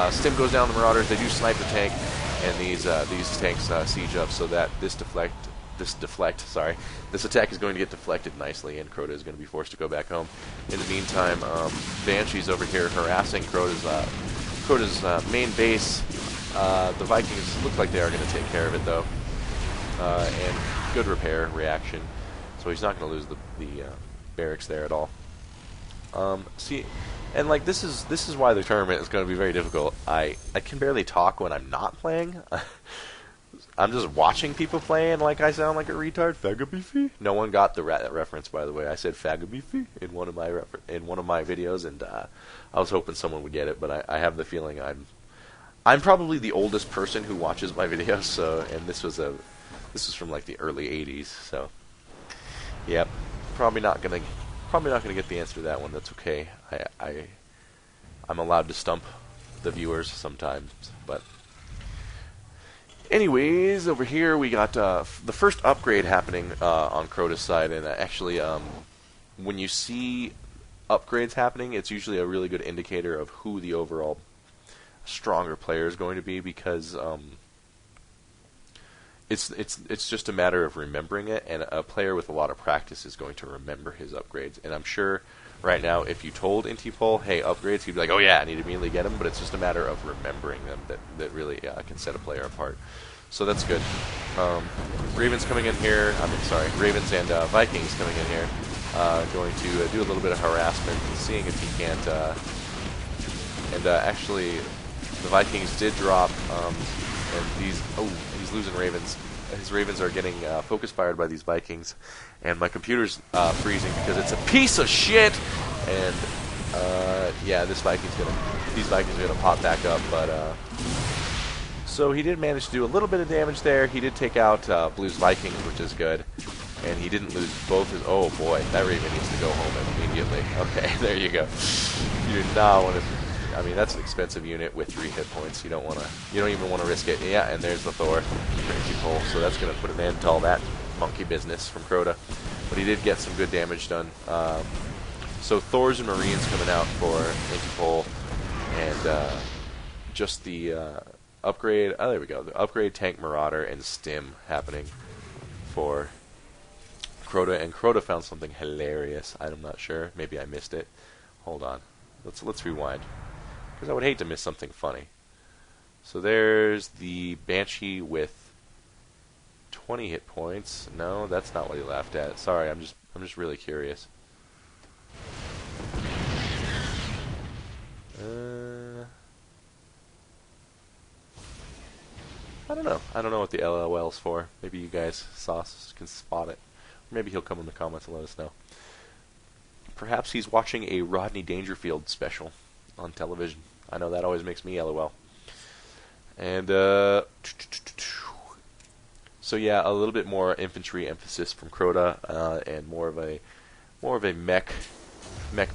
Stim goes down the Marauders. They do snipe the tank, and these tanks siege up so that this attack is going to get deflected nicely, and Crota is going to be forced to go back home. In the meantime, Banshee's over here harassing Crota's main base. The Vikings look like they are going to take care of it though, and good repair reaction, so he's not going to lose the barracks there at all. See, and like this is why the tournament is going to be very difficult. I can barely talk when I'm not playing. I'm just watching people play, and like I sound like a retard. Fagabeefy. No one got the reference, by the way. I said Fagabeefy in one of my videos, and I was hoping someone would get it, but I have the feeling I'm probably the oldest person who watches my videos. So, and this was from like the early '80s. So, yep, probably not gonna get the answer to that one. That's okay. I'm allowed to stump the viewers sometimes, but. Anyways, over here we got the first upgrade happening on Crota's side, and actually, when you see upgrades happening, it's usually a really good indicator of who the overall stronger player is going to be, because it's just a matter of remembering it, and a player with a lot of practice is going to remember his upgrades. And I'm sure right now, if you told Intypol, hey, upgrades, he'd be like, oh yeah, I need to immediately get them, but it's just a matter of remembering them that really can set a player apart. So that's good. Ravens coming in here, Ravens and Vikings coming in here, going to do a little bit of harassment and seeing if he can't, actually, the Vikings did drop, and he's losing Ravens. His Ravens are getting focus fired by these Vikings, and my computer's freezing because it's a piece of shit. And yeah, these Vikings are gonna pop back up. But so he did manage to do a little bit of damage there. He did take out Blue's Vikings, which is good, and he didn't lose both his. Oh boy, that Raven needs to go home immediately. Okay, there you go. You do not want to. I mean, that's an expensive unit with 3 hit points. You don't even want to risk it. Yeah, and there's the Thor, Intypol. So that's going to put an end to all that monkey business from Crota. But he did get some good damage done. So Thors and Marines coming out for Intypol, and just the upgrade. Oh, there we go. The upgrade tank Marauder and Stim happening for Crota. And Crota found something hilarious. I'm not sure. Maybe I missed it. Hold on. Let's rewind, because I would hate to miss something funny. So there's the Banshee with 20 hit points. No, that's not what he laughed at. Sorry, I'm just really curious. I don't know. I don't know what the LOL's for. Maybe you guys can spot it. Or maybe he'll come in the comments and let us know. Perhaps he's watching a Rodney Dangerfield special on television. I know that always makes me LOL. And so yeah, a little bit more infantry emphasis from Crota, and more of a mech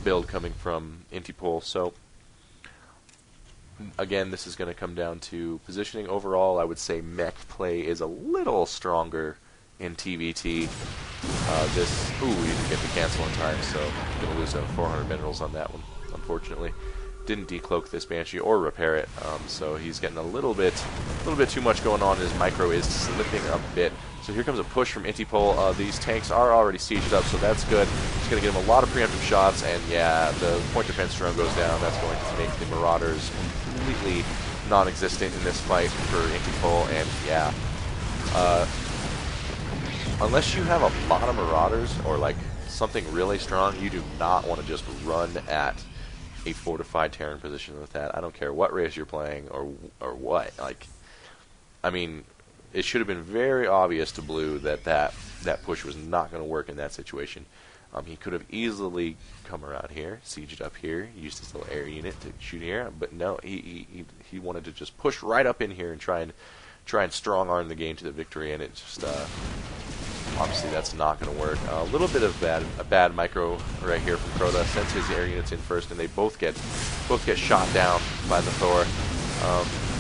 build coming from Intypol. So again, this is going to come down to positioning. Overall, I would say mech play is a little stronger in TVT. Ooh, we didn't get the cancel in time, so I'm going to lose 400 minerals on that one, unfortunately. Didn't decloak this Banshee or repair it, so he's getting a little bit too much going on. His micro is slipping a bit. So here comes a push from Intypol. These tanks are already sieged up, so that's good. It's going to give him a lot of preemptive shots, and yeah, the point defense drone goes down. That's going to make the Marauders completely non-existent in this fight for Intypol, and yeah. Unless you have a lot of Marauders or like something really strong, you do not want to just run at a fortified Terran position with that. I don't care what race you're playing or what. Like, I mean, it should have been very obvious to Blue that push was not going to work in that situation. He could have easily come around here, sieged up here, used his little air unit to shoot here, but no, he wanted to just push right up in here and try and strong arm the game to the victory, and it just obviously that's not going to work. A little bit of a bad micro right here from Crota. Sends his air units in first, and they both get shot down by the Thor.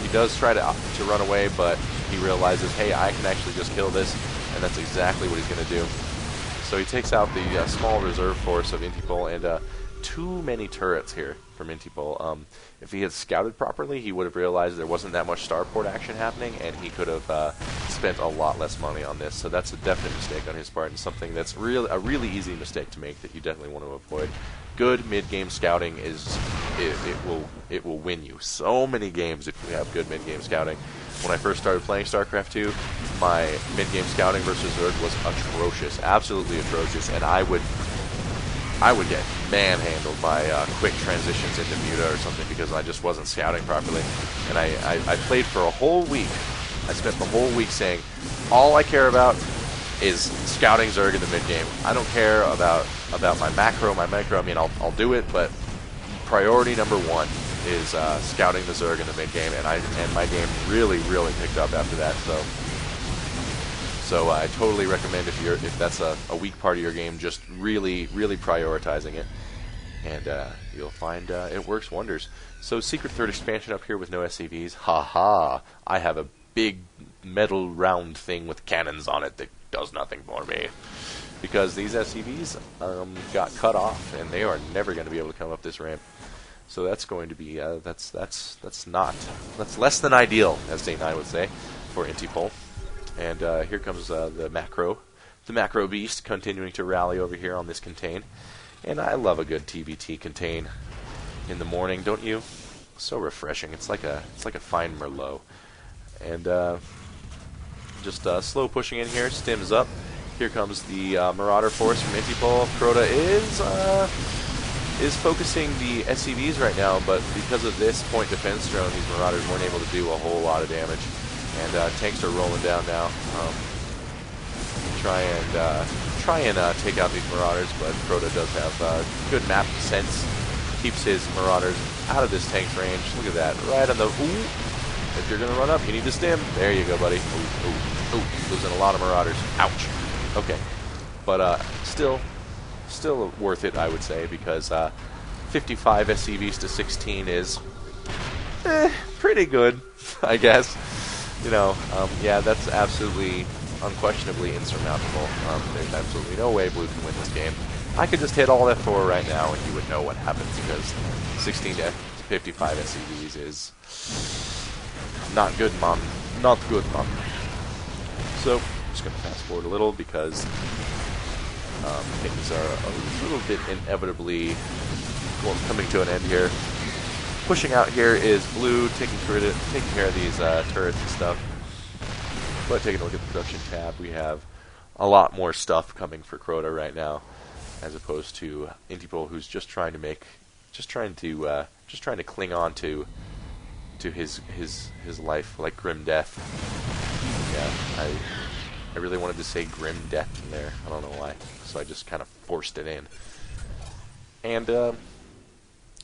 He does try to run away, but he realizes, hey, I can actually just kill this, and that's exactly what he's going to do. So he takes out the small reserve force of Intypol, and too many turrets here. from Intypol. If he had scouted properly, he would have realized there wasn't that much starport action happening, and he could have spent a lot less money on this. So that's a definite mistake on his part, and something that's a really easy mistake to make that you definitely want to avoid. Good mid-game scouting it will win you so many games if you have good mid-game scouting. When I first started playing StarCraft 2, my mid-game scouting versus Zerg was atrocious, absolutely atrocious, and I would get manhandled by quick transitions into Muta or something because I just wasn't scouting properly. And I played for a whole week. I spent the whole week saying, all I care about is scouting Zerg in the mid-game. I don't care about my macro, my micro. I mean, I'll do it, but priority number one is scouting the Zerg in the mid-game, and my game really picked up after that. So I totally recommend if that's a weak part of your game, just really prioritizing it, and you'll find it works wonders. So Secret Third expansion up here with no SCVs. Haha! I have a big metal round thing with cannons on it that does nothing for me because these SCVs got cut off, and they are never going to be able to come up this ramp. So that's going to be that's less than ideal, as Day9 would say, for Intypol. And here comes the macro beast continuing to rally over here on this contain. And I love a good TBT contain in the morning, don't you? So refreshing. It's like a fine Merlot. And just slow pushing in here, stims up. Here comes the Marauder force from Intypol. Crota is focusing the SCVs right now, but because of this point defense drone, these Marauders weren't able to do a whole lot of damage. And tanks are rolling down now. Try and take out these Marauders, but Crota does have good map sense. Keeps his Marauders out of this tank's range. Look at that, right on the. Ooh. If you're gonna run up, you need to stim. There you go, buddy. Ooh, losing a lot of Marauders. Ouch. Okay, but still worth it, I would say, because 55 SCVs to 16 is pretty good, I guess. You know, yeah, that's absolutely, unquestionably insurmountable. There's absolutely no way Blue can win this game. I could just hit all F4 right now and you would know what happens, because 16 to 55 SCVs is not good, Mom. Not good, Mom. So, I'm just going to fast forward a little, because things are a little bit inevitably coming to an end here. Pushing out here is Blue, taking care of these turrets and stuff. But taking a look at the production tab, we have a lot more stuff coming for Crota right now, as opposed to Intypol, who's just trying to cling on to his life like grim death. Yeah, I really wanted to say grim death in there. I don't know why, so I just kind of forced it in. And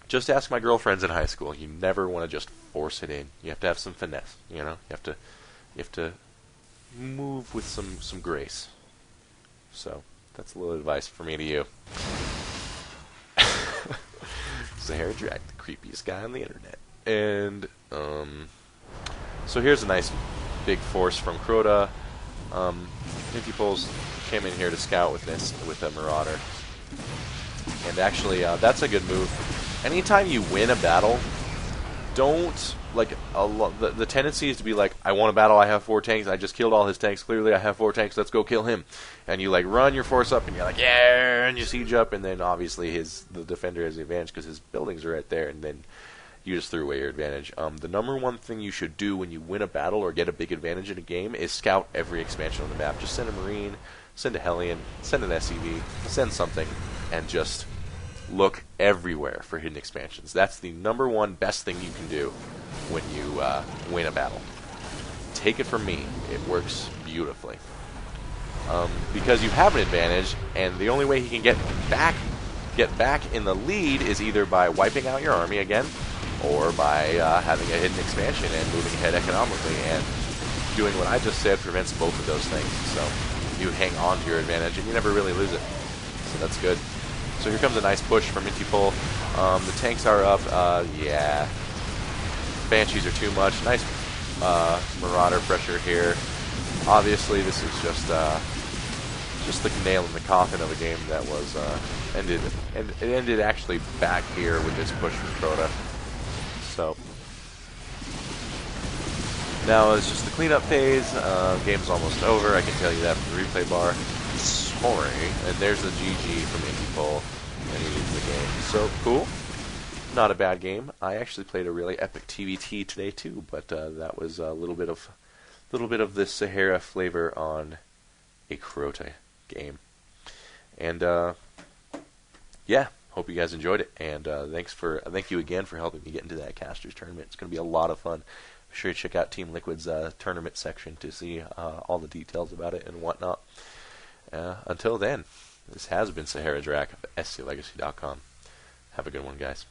just ask my girlfriends in high school. You never want to just force it in. You have to have some finesse. You know, you have to move with some grace. So that's a little advice from me to you. SaharaDrac, the creepiest guy on the internet. And so here's a nice big force from Crota. Intypol's came in here to scout with a Marauder. And actually, that's a good move. Anytime you win a battle, don't, like, the tendency is to be like, I won a battle, I have 4 tanks, I just killed all his tanks, clearly I have 4 tanks, let's go kill him. And you, like, run your force up, and you're like, yeah, and you siege up, and then obviously the defender has the advantage because his buildings are right there, and then you just threw away your advantage. The number one thing you should do when you win a battle or get a big advantage in a game is scout every expansion on the map. Just send a Marine, send a Hellion, send an SCV, send something, and just look everywhere for hidden expansions. That's the number one best thing you can do when you win a battle. Take it from me, it works beautifully. Because you have an advantage, and the only way he can get back in the lead is either by wiping out your army again, or by having a hidden expansion and moving ahead economically. And doing what I just said prevents both of those things. So you hang on to your advantage, and you never really lose it. So that's good. So here comes a nice push from Intypol. The tanks are up. Yeah. Banshees are too much. Nice just the nail in the coffin of a game that was ended, and it ended actually back here with this push from Crota. So now it's just the cleanup phase. Game's almost over. I can tell you that from the replay bar. Sorry, and there's the GG from Intypol, and he leads the game. So cool. Not a bad game. I actually played a really epic TVT today too, but that was a little bit of the Sahara flavor on a Crota game. And yeah, hope you guys enjoyed it. And thank you again for helping me get into that casters tournament. It's going to be a lot of fun. Be sure to check out Team Liquid's tournament section to see all the details about it and whatnot. Until then, this has been SaharaDrac of SCLegacy.com. Have a good one, guys.